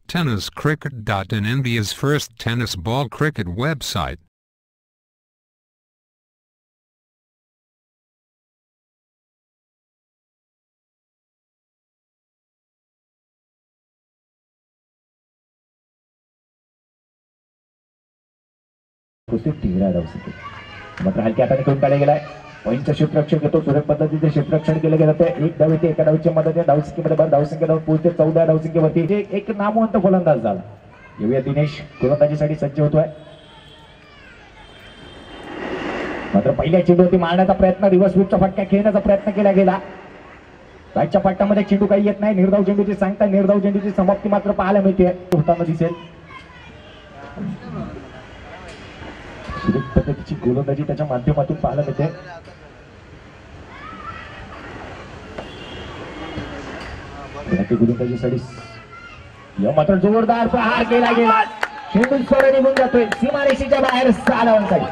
TennisCricket.in, India's first tennis ball cricket website. मात्र हलक्या हाताने करून काढला गेलाय. पॉइंटचं क्षेत्ररक्षण घेतो. सुरेख पद्धतीचे क्षेत्ररक्षण केलं गेलं. एक धाव येते एका धावच्या मदतीने धावसंख्येमध्ये भर. धावसंख्या धावून पोहोचते 14 धावसंख्येवरती. एक नामवंत फलंदाज झाला. येऊया दिनेश गोलंदाजीसाठी सज्ज होतोय. मात्र पहिल्या चेंडूवरती मारण्याचा प्रयत्न, रिव्हर्स स्वीपचा फटका खेळण्याचा प्रयत्न केला गेला. बॅटच्या पट्ट्यामध्ये चेंडू काही येत नाही. निर्धाव चेंडूची सांगता, निर्धाव चेंडूची समाप्ती मात्र पाहायला मिळते होताना दिसेल. सुरेख पद्धतीची गोलंदाजी त्याच्या माध्यमातून पाहायला मिळते. गोलंदाजीसाठी मात्र जोरदार प्रहार केला गेला. चेंडू सरळ निघून जातोय सीमारेषेच्या बाहेर 6 धावांसाठी.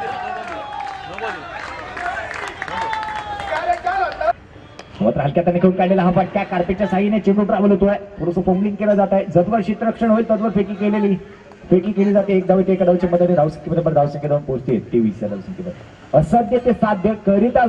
मात्र हलक्यात खेळून काढलेला हा फटका कार्पेटच्या साईने चेंडू ट्रॅव्हल होतोय. थोडंसं फॉर्मलिंग केलं जात आहे. जतवर क्षेत्ररक्षण होईल तत्वर फेकी केली जाते. एक धाव येते एका धावच्या मदतीने धावसंख्येमध्ये धावसंख्या धावून पोहोचते 23 या धावसंख्येवर. असाध्य ते साध्य करिता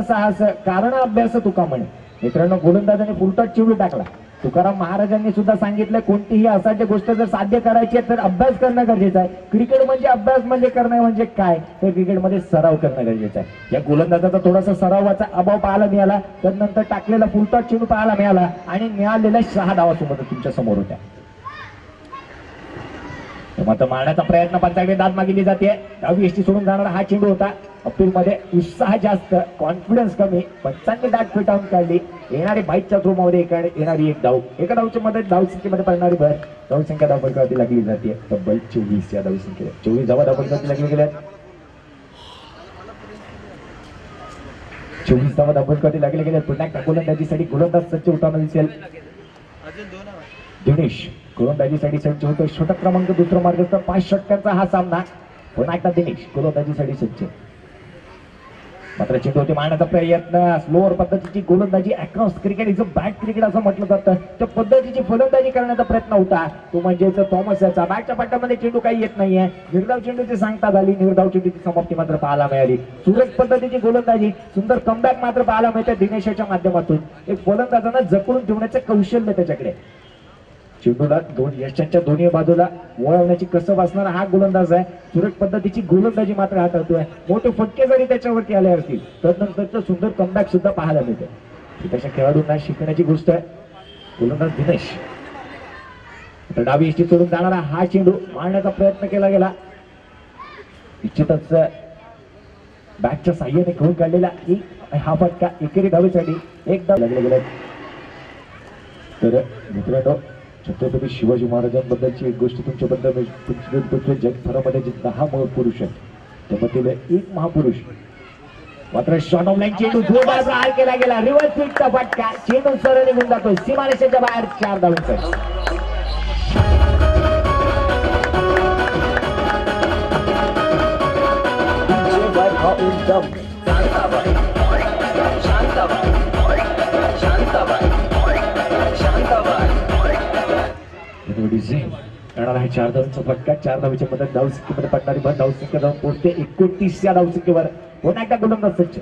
साहस कारण अभ्यास तुका म्हणे. मित्रांनो, गोलंदाजाने फुलटॉस चेंडू टाकला. तुकाराम महाराजांनी सुद्धा सांगितलं, कोणतीही असाध्य गोष्ट जर साध्य करायची आहे तर अभ्यास करणं गरजेचं आहे. क्रिकेट म्हणजे अभ्यास म्हणजे करणं म्हणजे काय, तर क्रिकेटमध्ये सराव करणं गरजेचं आहे. या गोलंदाजाचा थोडासा सरावाचा अभाव पाहायला मिळाला. त्यानंतर टाकलेला फुलटॉस चेंडू पाहायला मिळाला आणि मिळालेल्या 6 धावासोबत तुमच्या समोर होत्या. मात्र मारण्याचा प्रयत्न पंचाकडे दाद मागितली जाते. डावी एसटी सोडून जाणारा हा चेंडू होता. अपील मध्ये उत्साह जास्त, कॉन्फिडन्स कमी. पंचांनी दाट फेटाळून काढली. येणारी बाईकच्या थ्रू मध्ये येणारी एक धाव, एका धावच्या मध्ये धावसंख्येमध्ये पडणारी भर. धावसंख्या धावफलकावरती लागली जाते तब्बल 24 या धावसंख्येला. 24 धावा धावफलकावरती लागली गेल्या. 24 धावा धावफलकावरती लागले गेल्या. पुन्हा एकदा गोलंदाजीसाठी गोलंदाज सज्ज होताना दिसेल. दिनेश गोलंदाजीसाठी सज्ज होतो. षटक क्रमांक 2 मार्गस्थ 5 षटकांचा हा सामना. पुन्हा एकदा दिनेश गोलंदाजीसाठी सज्ज. मात्र चेंडूवरती मारण्याचा प्रयत्न, स्लोअर पद्धतीची गोलंदाजी. Across cricket is a bat cricket असं म्हटलं जातं. त्या पद्धतीची फलंदाजी करण्याचा प्रयत्न होता तो म्हणजेच थॉमस याचा. बॅटच्या पट्ट्यामध्ये चेंडू काही येत नाहीये. निर्धाव चेंडूची सांगता झाली. निर्धाव चेंडूची समाप्ती मात्र पाहायला मिळाली. सुरेख पद्धतीची गोलंदाजी, सुंदर कमबॅक मात्र पाहायला मिळते दिनेशाच्या माध्यमातून. एक फलंदाजांना जपडून ठेवण्याचं कौशल्य त्याच्याकडे. चेंडूला यशांच्या दोन्ही बाजूला वळवण्याची कसब असणारा हा गोलंदाज आहे. सुरेख पद्धतीची गोलंदाजी मात्र हाताळतोय. मोठे फटके जरी त्याच्यावरती आले असतील तर नंतरचं सुंदर कमबॅक सुद्धा पाहायला मिळते. त्याच्या खेळाडूंना शिकण्याची गोष्ट आहे. गोलंदाज दिनेश. डावी एसटी सोडून जाणारा हा चेंडू मारण्याचा प्रयत्न केला गेला. निश्चितच बॅटच्या साह्याने खेळून काढलेला हा फटका एकेरी धावेसाठी एक धाव लागले गेला. तर मित्रांनो, छत्रपती शिवाजी महाराजांबद्दलची एक गोष्ट तुमच्याबद्दल जगभरामध्ये जे 10 महापुरुष आहेत त्यामधील एक महापुरुष. मात्र शॉर्ट ऑफ लाईन चेंडू जोरदार प्रहार केला गेला. रिव्हर्स स्वीपचा फटका. चेंडू सरळ निघून जातोय सीमारेषेच्या बाहेर 4 धावांसाठी. येणार आहे 4 धावांचा फटका. 4 धावांच्या मदत धावसंख्येमध्ये पडणारी भर. धावसंख्या धावून पोहोचते 29 या धावसंख्येवर. पुन्हा एकदा गोलंदाज सज्ज.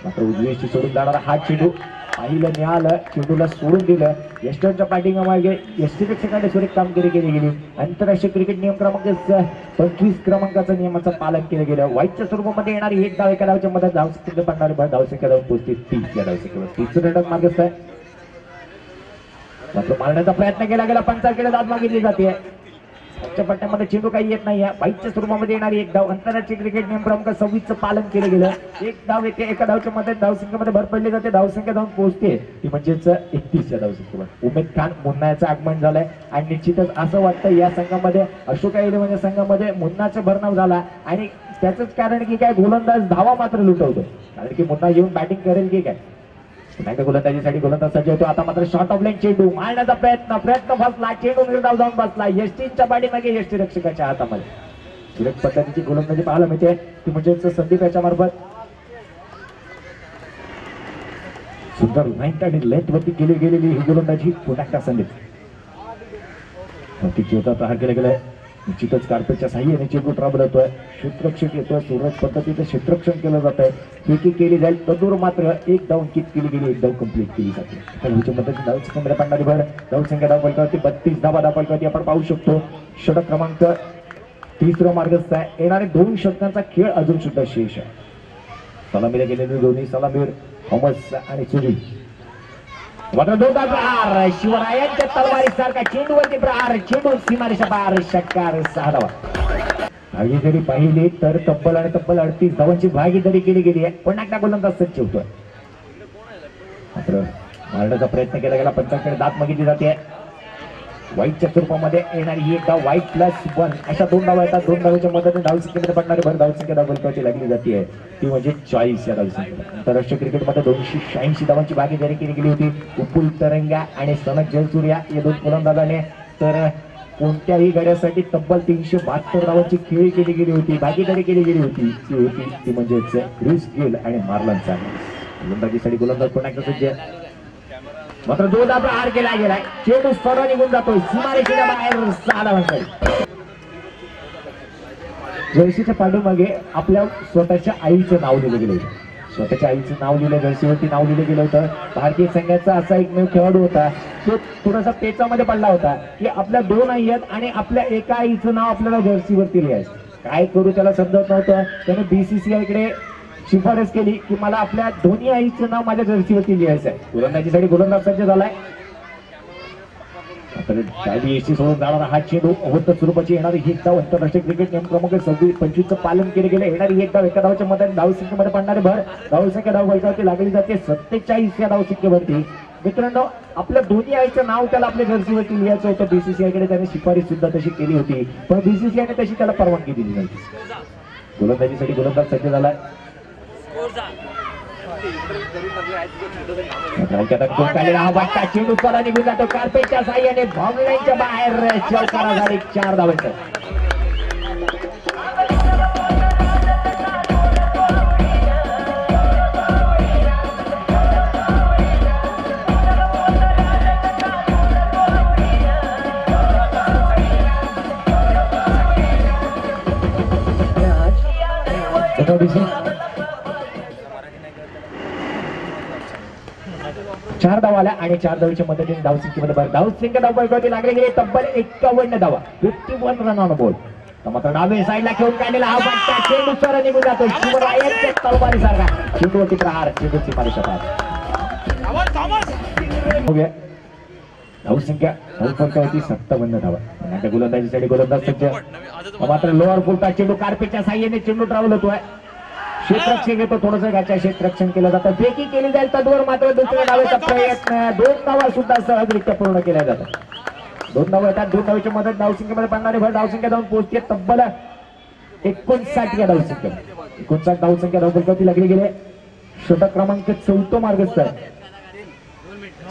मात्र उजवीशी सोडून जाणारा हा चेंडू पाहिलं मिळालं. चेंडूला सोडून दिलं. यष्टनच्या पाठीमागे यष्टीपेक्षकाने सुरेख कामगिरी केली गेली. आंतरराष्ट्रीय क्रिकेट नियम क्रमांक 25 क्रमांकाचं नियमाचं पालन केलं गेलं. व्हाईटच्या स्वरूपामध्ये येणारी एक धाव एका धावच्या मदत धावसंख्येमध्ये पडणारी भर. धावसंख्या धावून पोहोचते 30 या धावसंख्येवर. 30 षटक मार्गस्थ आहे. मात्र मारण्याचा प्रयत्न केला गेला. पंचाकडे दाद मागितली जाते. वरच्या पट्ट्यामध्ये चेंडू काही येत नाही. बाईकच्या स्वरूपामध्ये येणारी एक धाव. आंतरराष्ट्रीय क्रिकेट नियम क्रमांक 26चं पालन केलं गेलं. एक धाव येते एका धावच्या मध्ये धावसंख्येमध्ये भर पडली जाते. धावसंख्या धावून पोहोचते ती म्हणजेच 31 या धावसंख्येवर. उमेद खान मुन्ना याचं आगमन झालंय आणि निश्चितच असं वाटतं या संघामध्ये अशोका इलेव्हन संघामध्ये मुन्नाचा भरणाव झाला. आणि त्याचंच कारण की काय, गोलंदाज धावा मात्र लुटवतो. कारण की मुन्ना येऊन बॅटिंग करेल की काय. गोलंदाजीसाठी गोलंदाज सज्ज होतो. आता मात्र शॉर्ट ऑफ लाईन चेंडू मारण्याचा प्रयत्न फसला. चेंडू निर्धाव जाऊन बसला यष्टींच्या पाठीमागे यष्टी रक्षकाच्या हातामध्ये. सुरेख पद्धतीची गोलंदाजी पाहायला मिळते ती म्हणजेच संदीप याच्या मार्फत. सुंदर लाईन आणि लेंथ वरती केली गेलेली ही गोलंदाजी पुन्हा एकदा संदीप. चौथा प्रहार केला गेलाय. निश्चितच कार्पेटच्या साह्याने चेंडू ट्राबलतोय. क्षेत्ररक्षक येतोय. सुरज पद्धतीचं क्षेत्ररक्षण केलं जात आहे. फेकी केली जाईल. तदूर मात्र एक धाव अंकित केली गेली. एक धाव कंप्लीट केली जाते. खेळाडूच्या मदतीने धाव संख्या पडणारी भर धाव संख्या धाव फलकावरती 32 धावा धाव फलकावरती आपण पाहू शकतो. षटक क्रमांक 30 मार्गस्थ आहे. येणारे 2 षटकांचा खेळ अजून सुद्धा शेष आहे. सलामीला गेलेले दोन्ही सलामीर थॉमस आणि सुनील. मात्र 2दा प्रहार शिवरायांच्या तलवारीसारखा चेंडूवरती प्रहार. चेंडू सीमारेषा पार. षटकार 6 धावा. भागीदारी पाहिली तर तब्बल 38 धावांची भागीदारी केली गेली आहे. पण एकदा गोलंदाज सज्ज होतोय. मात्र मारण्याचा प्रयत्न केला गेला. पंचांकडे दात मागितली जाते. व्हाईटच्या स्वरूपामध्ये येणारी ही एक धाव व्हाईट +1 अशा 2 धावा येतात. 2 धावाच्या मदतीने धावसंख्येमध्ये पडणारी भर धावसंख्या धाव फलकावरती लागली जाते. ती म्हणजे 40 या धावसंख्या. आंतरराष्ट्रीय क्रिकेटमध्ये 286 धावांची भागीदारी केली गेली होती. उपुल तरंगा आणि सनक जयसूर्या या 2 फलंदाजाने. तर कोणत्याही गड्यासाठी तब्बल 372 धावांची खेळी केली गेली होती. भागीदारी केली गेली होती. ती म्हणजेच क्रिस गेल आणि मार्लन सँडर्स. गोलंदाजीसाठी गोलंदाज पुन्हा एकदा सज्ज. मात्र 2दा प्रहार केला गेलाय. चेंडू सरळ निघून जातोय सीमारेषेच्या बाहेर. 6 धावांसाठी. जर्सीच्या पाठीमागे आपल्या स्वतःच्या आईचं नाव लिहिलं गेलं होतं. स्वतःच्या आईचं नाव लिहिलं जर्सीवरती नाव लिहिलं गेलं होतं. भारतीय संघाचा असा एकमेव खेळाडू होता तो थोडासा पेचामध्ये पडला होता की आपल्या 2 आई आहेत आणि आपल्या एका आईचं नाव आपल्याला जर्सीवरती लिहायचं. काय करू त्याला समजत नव्हतं. त्याने BCCI कडे शिफारस केली की मला आपल्या दोन्ही आईचं नाव माझ्या जर्सीवरती लिहायचं आहे. गोलंदाजीसाठी गोलंदाज सज्ज झालाय. सोडून जाणारा हा चेंडू अवत्त स्वरूपाची येणारी ही धाव आंतरराष्ट्रीय क्रिकेट नियम क्रमांक 25चं पालन केले गेले. येणारी एक धाव एका धावच्या मदतीने धावसंख्येमध्ये पडणारी भर धावसंख्या धाव फलकावरती लागली जाते. 47 या धावसंख्येवरती. मित्रांनो आपल्या दोन्ही आईचं नाव त्याला आपल्या जर्सीवरती लिहायचं होतं. BCCI कडे त्याने शिफारस सुद्धा तशी केली होती पण BCCI ने तशी त्याला परवानगी दिली नाही. गोलंदाजीसाठी गोलंदाज सज्ज झालाय. चेंडू चला निघून जातो. कार्पेटच्या साह्याने भावनांच्या बाहेर. चौकारा झाली. 4 धावांचं. चार धावा आल्या आणि 4 धावांच्या मदतीने धावसंख्येमध्ये धावसंख्या धाव फलकावरती लागले गेले. तब्बल 51 धावा. 51 रन ऑन बोर्ड. मात्र डावे साईडला खेळून काढलेला हा बट्टा चेंडू सरळ निघून जातो. शिवरायांच्या तलवारीसारखा चेंडूवरती प्रहार. चेंडू सीमारेषा पार. धावसंख्या धाव फलकावरती 57 धावा. गोलंदाजीसाठी गोलंदाज सज्ज. मात्र लोअर फुलटा चेंडू कार्पेटच्या साह्याने चेंडू ट्रॅव्हल होतोय. क्षेत्ररक्षक येतो. थोडंसं घाच्या क्षेत्ररक्षण केलं जातं. फेकी केली जाईल. तद्वर मात्र दुसऱ्या डावेचा प्रयत्न. 2 धावा सुद्धा सहजरित्या पूर्ण केल्या जातात. 2 धावा येतात. 2 धावेच्या मदत धावसंख्येमध्ये पडणारी भर धावसंख्या जाऊन पोहोचते तब्बल 59 या धावसंख्या. 59 धावसंख्या धाव फलकावरती लागली गेले. षटक क्रमांक 4 मार्गस्थ आहे.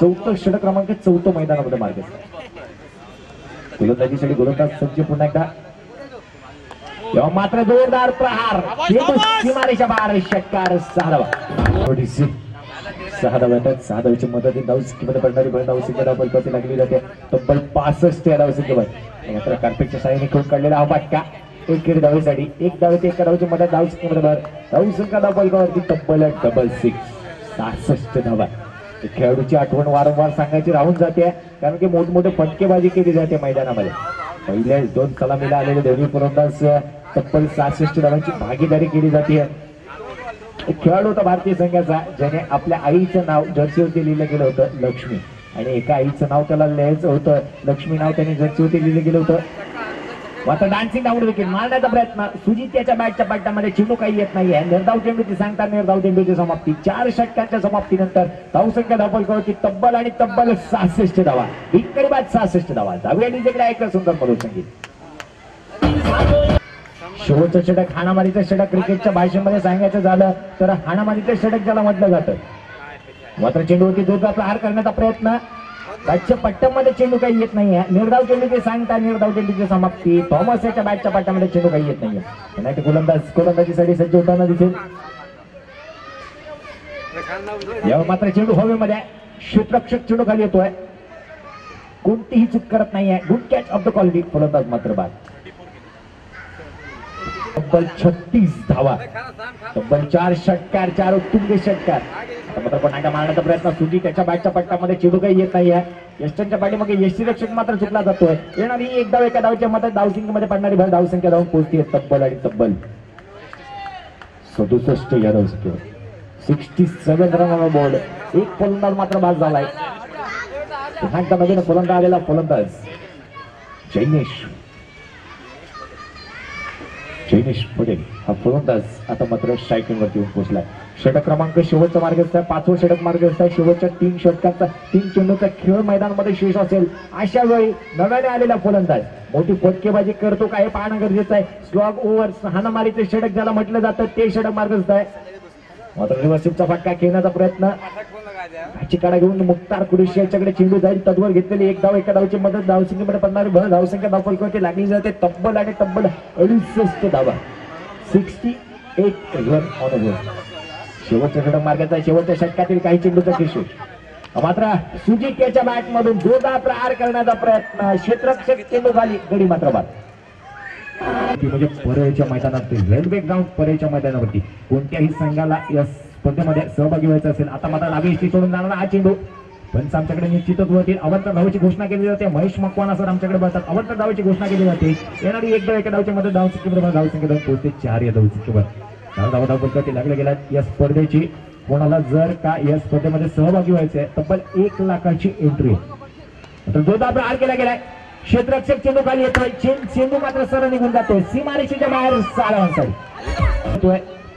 4 षटक क्रमांक 4 मैदानामध्ये मार्गस्थ. गोलंदाजीसाठी गोलंदाज सज्ज पुन्हा एकदा. मात्र जोरदार प्रहार. सीमारेषा बाहेर. षटकार 6 धावा. 6 धावा येतात. 6 धावांच्या मदतीने धावसंख्येमध्ये पडणारी भर धावसंख्या धाव फलकावरती लागली जाते. तब्बल 65 या धावसंख्येवर. मात्र कार्पेटच्या साह्याने खेळून काढलेला हा फटका. एक धावेसाठी 1 धावेत एका धावच्या मदत धावसंख्येमध्ये भर धावसंख्या धाव फलकावरती तब्बल 66. 66 धावा. खेळाडूची आठवण वारंवार सांगायची राहून जाते कारण की मोठमोठे फटकेबाजी केली जाते मैदानामध्ये. पहिल्या 2 सलामीला आलेले दोन्ही फलंदाज तब्बल 66 धावांची भागीदारी केली जाते. एक खेळाडू होता भारतीय संघाचा ज्याने आपल्या आईचं नाव जर्सीवरती लिहिलं गेलं होतं लक्ष्मी आणि एका आईचं नाव त्याला लिहायचं होतं. लक्ष्मी नाव त्याने जर्सीवरती लिहिलं गेलं होतं. मात्र डान्सिंग डाऊन देखील मारण्याचा प्रयत्न. सुजित त्याच्या बॅटच्या पट्ट्यामध्ये चेंडू काही येत नाहीये. निर्धाव चेंडूची सांगता निर्धाव चेंडूची समाप्ती. 4 षटकांच्या समाप्तीनंतर धावसंख्या धाव फलकावरती तब्बल आणि तब्बल 66 धावा. इकडे बाद 66 धावा. जाऊया जिकडे ऐकलं सुंदर मधुर संगीत. शेवटचं षटक हाणामारीचं षटक. क्रिकेटच्या भाषेमध्ये सांगायचं झालं तर हाणामारीचं षटक ज्याला म्हटलं जातं. मात्र चेंडूवरती जोरदार प्रहार करण्याचा प्रयत्न. बॅटच्या पट्ट्यामध्ये चेंडू काही येत नाहीये. निर्धाव चेंडूची सांगता निर्धाव चेंडूची समाप्ती. थॉमस याच्या बॅटच्या पट्ट्यामध्ये चेंडू काही येत नाहीये. गोलंदाजीसाठी सज्ज होताना दिसेल. यावर मात्र चेंडू हवेमध्ये. क्षेत्ररक्षक चेंडू खाली येतोय. कोणतीही चूक करत नाहीये. Good catch of the quality. फलंदाज मात्र बाद. तब्बल 36 धावा, तब्बल 4 षटकार, 4 उत्तुंग षटकार. आता मात्र पुन्हा एकदा मारण्याचा प्रयत्न. सुजी त्याच्या बॅटच्या पट्ट्यामध्ये चेंडू काही येत नाहीये. यष्टनच्या पाठीमागे यष्टीरक्षक मात्र चुकला जातोय. येणारी एक धाव एका धावच्या मध्ये धावसंख्येमध्ये पडणारी भर धावसंख्या धावून पोहोचते तब्बल आणि तब्बल 67 या धावसंख्येवर. 67 रन बॉल. एक फलंदाज मात्र बाद झालाय. पुन्हा एकदा नवीन फलंदाज आलेला फलंदाज जैनेश पटेल हा फलंदाज आता मात्र स्ट्रायकिंग वरती येऊन पोहोचलाय. षटक क्रमांक शेवटचा मार्गस्थ आहे. 5वं षटक मार्गस्थ आहे. शेवटच्या 3 षटकांचा 3 चेंडूचा खेळ मैदानामध्ये शेष असेल. अशा वेळी नव्याने आलेला फलंदाज मोठी फटकेबाजी करतो का हे पाहणं गरजेचं आहे. स्लॉग ओव्हर हाणामारीचे षटक ज्याला म्हटलं जातं ते षटक मार्गस्थ आहे. मात्र रिव्हर्सिपचा फटका खेळण्याचा प्रयत्न. चिकाडा घेऊन मुख्तार कुरेशी याच्याकडे चेंडू जाईल. तद्वर घेतलेली एक धाव एका धावची मदत धावसंख्येमध्ये पडणारी भर धावसंख्या धावफलकावरती लागली जाते. तब्बल 68 धावा. 68 रन ऑन ओव्हर. शेवटच्या षटक मार्गाचा शेवटच्या षटकातील काही चेंडूचा किशोर. मात्र सुजित याच्या बॅट मधून जोरदार प्रहार करण्याचा प्रयत्न. क्षेत्ररक्षक चेंडू खाली. गडी मात्र बाद. म्हणजे परळीच्या मैदानात रेल्वे ग्राउंड परळीच्या मैदानावरती कोणत्याही संघाला या स्पर्धेमध्ये सहभागी व्हायचं असेल आता मात्र लाभी इष्टी सोडून जाणारा हा चेंडू पंच आमच्याकडे निश्चितच होतील. अवंतर धावेची घोषणा केली जाते. महेश मकवाना सर आमच्याकडे बसतात. अवंतर धावेची घोषणा केली जाते. येणारी एक धाव एका धावच्या मध्ये धावसंख्येबरोबर धावसंख्या धावून पोहोचते 4 या धावसंख्येवर. 4 धावा धावपलकावरती लागले गेला या स्पर्धेची. कोणाला जर का या स्पर्धेमध्ये सहभागी व्हायचंय तब्बल 1 लाखाची एंट्री. आता जोरदार प्रहार केला गेलाय. क्षेत्ररक्षक चेंडू खाली येतोय. चेंडू मात्र सरळ निघून जातोय सीमारेषेच्या बाहेर. 6 धावांसाठी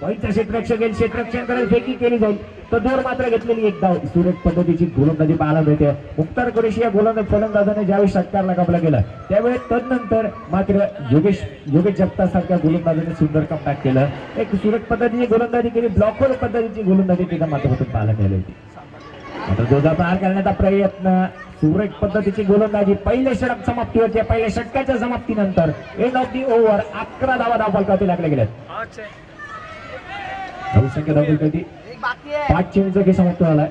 पहिलं क्षेत्ररक्षक येईल. क्षेत्ररक्षकाकडे फेकी केली जाईल. तर दूर मात्र घेतलेली एक धाव. सुरेख पद्धतीची गोलंदाजी पाहायला मिळते. मुख्तार कुरेशी या फलंदाजाने ज्यावेळी षटकारला कापला गेला त्यावेळी तदनंतर मात्र योगेश जगताप गोलंदाजाने सुंदर कमबॅक केलं. एक सुरेख पद्धतीची गोलंदाजी केली. ब्लॉकर पद्धतीची गोलंदाजी तिच्या माध्यमातून पाहायला मिळाली होती. आता जोरदार प्रहार करण्याचा प्रयत्न. सुरेख पद्धतीची गोलंदाजी. पहिले षटक समाप्तीवरती. पहिल्या षटकाच्या समाप्तीनंतर एंड ऑफ दी ओव्हर 11 धावा धावफलकावरती लागल्या गेल्या. धावसंख्या धावफलकावरती 5 चेंडूचा खेळ समाप्त झालाय.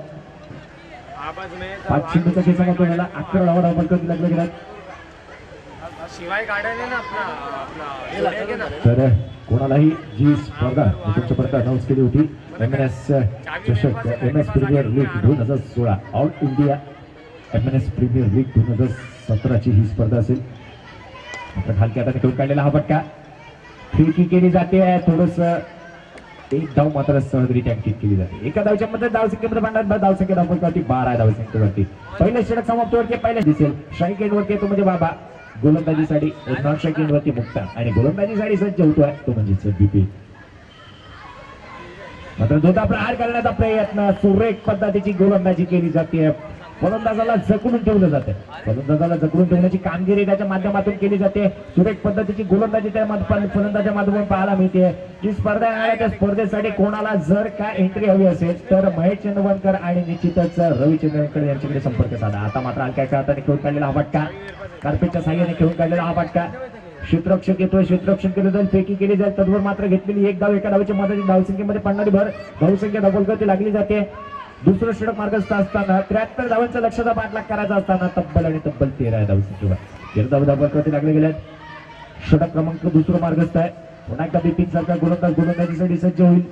5 चेंडूचा खेळ समाप्त झाला. 11 धावा धावफलकावरती लागल्या गेल्या. तर कोणालाही जी स्पर्धा तुमच्यापर्यंत अनाऊन्स केली होती एमएनएस चषक MS premier league 2016 all India MNS premier league 2017 ची ही स्पर्धा असेल. आता हलक्या हाताने खेळून काढलेला हा फटका. फेकी केली जाते. थोडस एक धाव मात्र सहजरित्या अंकित केली जाते. एका धावच्या मध्ये धावसंख्येमध्ये भांडणार धावसंख्या धावफलकावरती 12 धावसंख्येवरती. पहिल्या षटक समाप्तीवरती पहिल्या दिसेल. स्ट्राईक एंडवरती येतो म्हणजे बाबा. गोलंदाजीसाठी नॉन स्ट्राईक एंडवरती मुक्ता आणि गोलंदाजीसाठी सज्ज होतोय तो म्हणजे बीपी. मात्र जोरदार प्रहार करण्याचा प्रयत्न. सुरेख पद्धतीची गोलंदाजी केली जाते. फलंदाजाला जखडून ठेवलं जाते. फलंदाजाला जखडून ठेवण्याची कामगिरी त्याच्या माध्यमातून केली जाते. सुरेख पद्धतीची गोलंदाजी त्या फलंदाजाच्या माध्यमातून पाहायला मिळते. जी स्पर्धा आहे त्या स्पर्धेसाठी कोणाला जर काय एंट्री हवी असेल तर महेश चंद्रवणकर आणि निश्चितच रवी चंद्रवणकर यांच्याकडे संपर्क साधा. आता मात्र हलक्या हाताने खेळून काढलेला हा फटका. कार्पेटच्या साह्याने खेळून काढलेला हा फटका. क्षेत्ररक्षक येतोय. क्षेत्ररक्षण केलं जाईल. फेकी केली जाईल. तद्वर मात्र घेतलेली एक धाव एका धावच्या मदतीने धावसंख्येमध्ये पडणारी भर धावसंख्या धावफलकावरती लागली जाते. दुसरं षटक मार्गस्थ असताना 73 धावांचा लक्ष्याचा पाठलाग करायचा असताना तब्बल 13 धावसंख्येवर 13 धावा धावफलकावरती लागले गेले. षटक क्रमांक दुसरं मार्गस्थ आहे. पुन्हा एकदा बिपिन सरकार गोलंदाजीसाठी सज्ज होईल.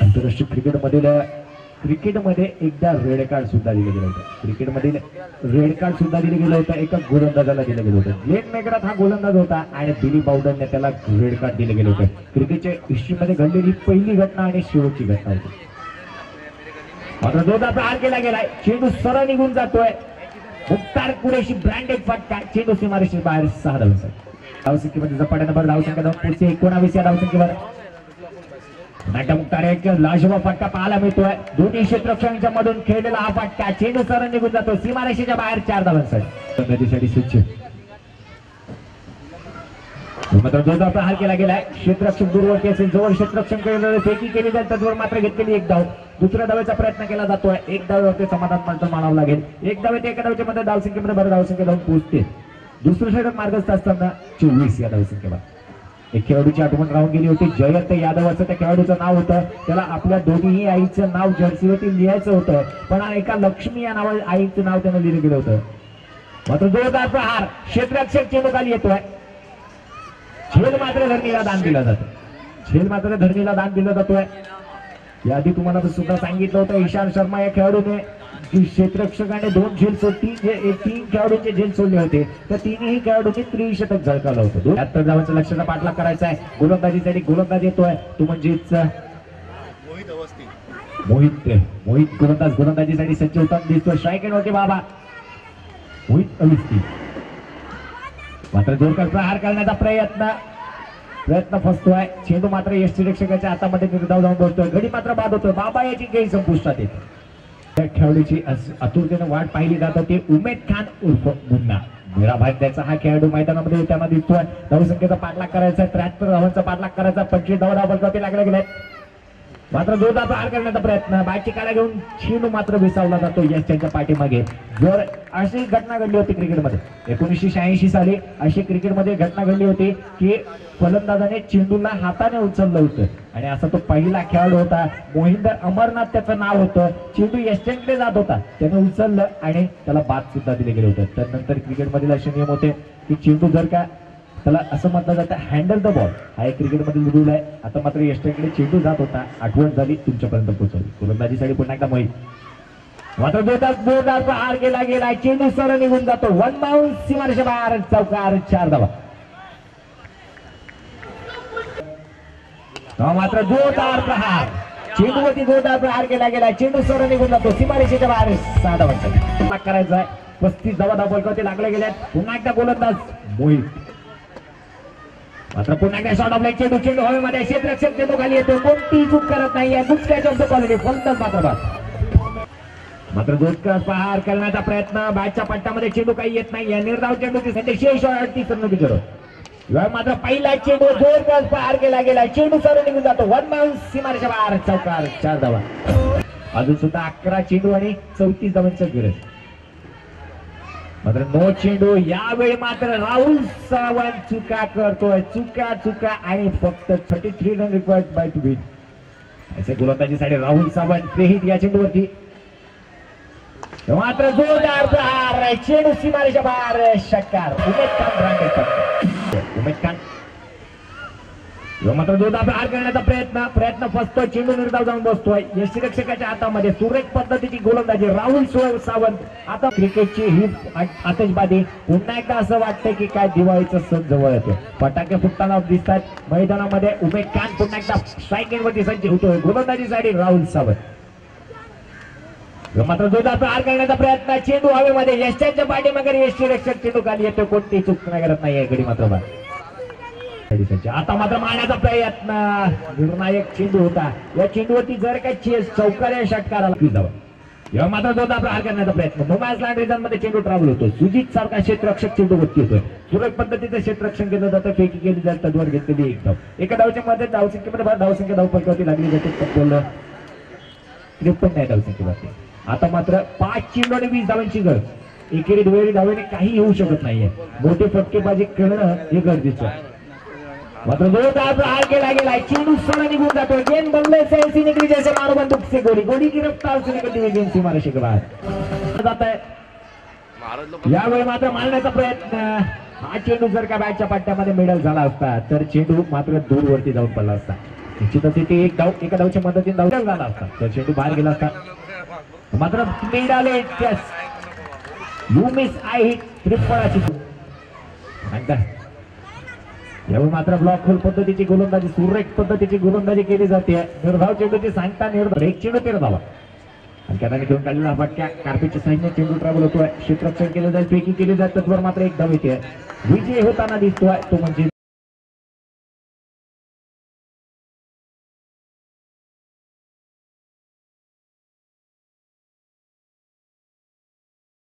आंतरराष्ट्रीय क्रिकेटमध्ये एकदा रेड कार्ड सुद्धा दिलं गेलं होतं. क्रिकेटमधील रेड कार्ड सुद्धा दिलं गेलं होतं. एका गोलंदाजाला दिलं गेलं होतं. ग्लेन मेकरात हा गोलंदाज होता आणि बिली बाउडनने त्याला रेड कार्ड दिलं गेलं होतं. क्रिकेटच्या हिस्ट्रीमध्ये घडलेली पहिली घटना आणि शेवटची घटना होती. मात्र जोरदार प्रहार केला गेलाय. चेंडू सरळ निघून जातोय. मुख्तार कुरेशी ब्रँडेड फटका. चेंडू सीमारेषेच्या बाहेर 6 धावांसाठी. धावसंख्येमध्ये झपाट्याने भर धावसंख्या धावून पुढचे 19 या धावसंख्येवर. मुख्तार एक लाजवाब फटका पाहायला मिळतोय. दोन्ही क्षेत्ररक्षकांच्या मधून खेळलेला हा फटका. चेंडू सरळ निघून जातो सीमारेषेच्या बाहेर 4 धावांसाठी. स्वच्छ मात्र जोरदार प्रहार केला गेलाय. क्षेत्ररक्षक दूरवरती असेल. जवळ क्षेत्ररक्षण केलेलं फेकी केली जाईल. त्याचवर मात्र घेतलेली एक धाव. दुसऱ्या धावेचा प्रयत्न केला जातोय. एक धावेवरती समाधान मात्र मानावं लागेल. एक धावे एका धावच्या मध्ये धावसंख्येमध्ये भर धावसंख्या धावून पोहोचते. दुसरं षटक मार्गस्थ असताना 24 या धावसंख्येवर. एक खेळाडूची आठवण राहून गेली होती. जयंत यादव असं त्या खेळाडूचं नाव होतं. त्याला आपल्या दोन्ही आईचं नाव जर्सीवरती लिहायचं होतं, पण एका लक्ष्मी या नावा आईचं नाव त्यानं लिहिलं गेलं होतं. मात्र जोरदार प्रहार, क्षेत्ररक्षक चेंडू खाली येतोय. झेल मात्र धरणीला दान दिलं जातं. झेल मात्र धरणीला दान दिलं जातोय. याआधी तुम्हाला सुद्धा सांगितलं होतं ईशांत शर्मा या खेळाडूने क्षेत्ररक्षकाने 2 झेल तीन खेळाडूंचे झेल सोडले होते. तर तिन्ही खेळाडूंनी त्रिशतक झळकावलं होतं. 72 धावांचा लक्ष्याचा पाठलाग करायचा आहे. गोलंदाजीसाठी गोलंदाज येतोय तो म्हणजेच मोहित गोलंदाजीसाठी सज्ज होताना दिसतोय. स्ट्राईक एंड वरती बाबा मोहित अवस्थी. मात्र जोरदार प्रहार करण्याचा प्रयत्न फसतोय. चेंडू मात्र यष्टी रक्षकाच्या हातामध्ये निर्धाव जाऊन बसतोय. गडी मात्र बाद होतोय. बाबा याची काही संपुष्टात येते. त्या खेळाडूची आतुरतेने वाट पाहिली जात होती. उमेद खान उर्फ मुन्ना मीराभाई त्याचा हा खेळाडू मैदानामध्ये येताना दिसतोय. धावसंख्येचा पाठलाग करायचा, 73 धावांचा पाठलाग करायचा, 25 धावा बळकावती लागले गेले. मात्र जोरदार प्रहार करण्याचा प्रयत्न, बॅटची काळा घेऊन चेंडू मात्र विसावला जातो यशच्या पाठीमागे. जर अशी घटना घडली होती क्रिकेटमध्ये 1986 साली अशी क्रिकेटमध्ये घटना घडली होती की फलंदाजाने चेंडूला हाताने उचललं होतं आणि असा तो पहिला खेळाडू होता. मोहिंदर अमरनाथ त्याचं नाव होतं. चेंडू यशचंद्रकडे जात होता, त्याने उचललं आणि त्याला बाद सुद्धा दिले गेले होते. त्यानंतर क्रिकेटमधील असे नियम होते की चेंडू जर का त्याला असं म्हटलं जातं हँडल द बॉल, हा एक क्रिकेटमधील रूल आहे. आता मात्र यशचंद्रकडे चेंडू जात होता, आठवण झाली तुमच्यापर्यंत पोहोचवली. गोलंदाजीसाठी पुन्हा एकदा मोहित. मात्र जोरदार प्रहार केला गेला. चेंडू सरळ निघून जातो. 1 बाउन्स सीमारेषा बाहेर, चौकार, 4 धावा. मात्र जोरदार प्रहार, चेंडूवरती जोरदार प्रहार केला गेला. चेंडू सरळ निघून जातो सीमारेषेच्या बाहेर, 6 धावांचा करायचा आहे. 35 धावा धावपलकावरती लागले गेल्यात. पुन्हा एकदा गोलंदाज मोहित. मात्र पुन्हा एकदा शॉट ऑफ लाईट. चेंडू हवेमध्ये, क्षेत्ररक्षक चेंडू खाली येतो. कोणतीही चूक करत नाहीये. Good catch of the quality, फलंदाज मात्र बाद. मात्र जोरदार प्रहार करण्याचा प्रयत्न, बॅटच्या पट्ट्यामध्ये चेंडू काही येत नाही. निर्धाव चेंडूची शेष 38 रन विजय. मात्र पहिला चेंडू जोरदार प्रहार केला गेला. चेंडू सरळ निघून जातो. 1 बाउन्स सीमारेषा बाहेर, चौकार, 4 धावा. अजून सुद्धा 11 चेंडू आणि 34 धावांचं गरज. मात्र नो चेंडू. यावेळी मात्र राहुल सावंत चुका करतोय. चुका आणि फक्त 33 run required by two win. असे गोलंदाजीसाठी राहुल सावंत प्रेहित या चेंडूवरती. मात्र जोरदार प्रहार, चेंडू सीमारेषा बाहेर, षटकार. उमेद खान मात्र जोरदार प्रहार करण्याचा प्रयत्न फसतोय. चेंडू निर्धाव जाऊन बसतोय यष्टीरक्षकाच्या हातामध्ये. सुरेख पद्धतीची गोलंदाजी राहुल सावंत. आता क्रिकेटची ही आतषबाजी. पुन्हा एकदा असं वाटतंय की काय दिवाळीचा सण जवळ येतो. फटाके फुटताना दिसतात मैदानामध्ये. उमेद खान पुन्हा एकदा स्ट्राईक एंडवरती सज्ज होतोय. गोलंदाजीसाठी राहुल सावंत. मात्र जोरदार प्रहार करण्याचा प्रयत्न, चेंडू हवेमध्ये, यशच्या पाठीमागे यष्टीरक्षक चेंडू खाली येतो. कोणतीही चूक नाही करत नाहीये गडी मात्र बाद. आता मात्र मारण्याचा प्रयत्न, निर्णायक चेंडू होता. या चेंडूवरती जर काही चौकार षटकाराला जावं. मात्र जोरदार प्रहार करण्याचा प्रयत्न. मुंबई रिजन मध्ये चेंडू ट्रॅव्हल होतो. सुजित सारखा क्षेत्ररक्षक चेंडू वरती होतोय. सुरेख पद्धतीचं क्षेत्ररक्षण केलं जातं. फेकी केली जाते, तद्वर घेतलेली एक धाव. एका धावच्या मध्ये धावसंख्येमध्ये धावसंख्या धावपलकावरती लागली जाते. फुटबॉल 53 नाही धावसंख्येवरती. आता मात्र 5 चेंडू आणि 20 धावांची गरज. एकेरी दुहेरी धावेने काही होऊ शकत नाहीये. मोठे फटकेबाजी करणं हे गरजेचं आहे. मात्र जोरदार प्रहार केला गेला. चेंडू सरळ निघून जातो. गेंद बंगले से ऐसी निकली जैसे मारो बंदूक से गोली की रफ्तार से निकलती हुई गेंद सीमारेषे के बाहर जाता है. यावेळी मात्र मारण्याचा प्रयत्न. हा चेंडू जर का बॅटच्या पट्ट्यामध्ये मिडल झाला असता तर चेंडू मात्र दूरवरती जाऊन पडला असता. निश्चितच ते एका धावच्या मदतीने धाव झाला असता तर चेंडू बाहेर गेला असता. मात्र मिडाले यू मिस आय हिट त्रिफळाची. यावेळी मात्र ब्लॉक होल पद्धतीची गोलंदाजी, सुरेख पद्धतीची गोलंदाजी केली जाते. निर्धाव चेंडूची सांगता निर्धाव. एक चेंडू 13 धावा. आणि त्याने घेऊन काढलेला फटका. कार्पेटच्या साईडने चेंडू ट्रॅव्हल होतोय. क्षेत्ररक्षण केलं जाईल, फेकी केली जाईल, तत्वर मात्र एक धाव येते. विजय होताना दिसतोय तो म्हणजे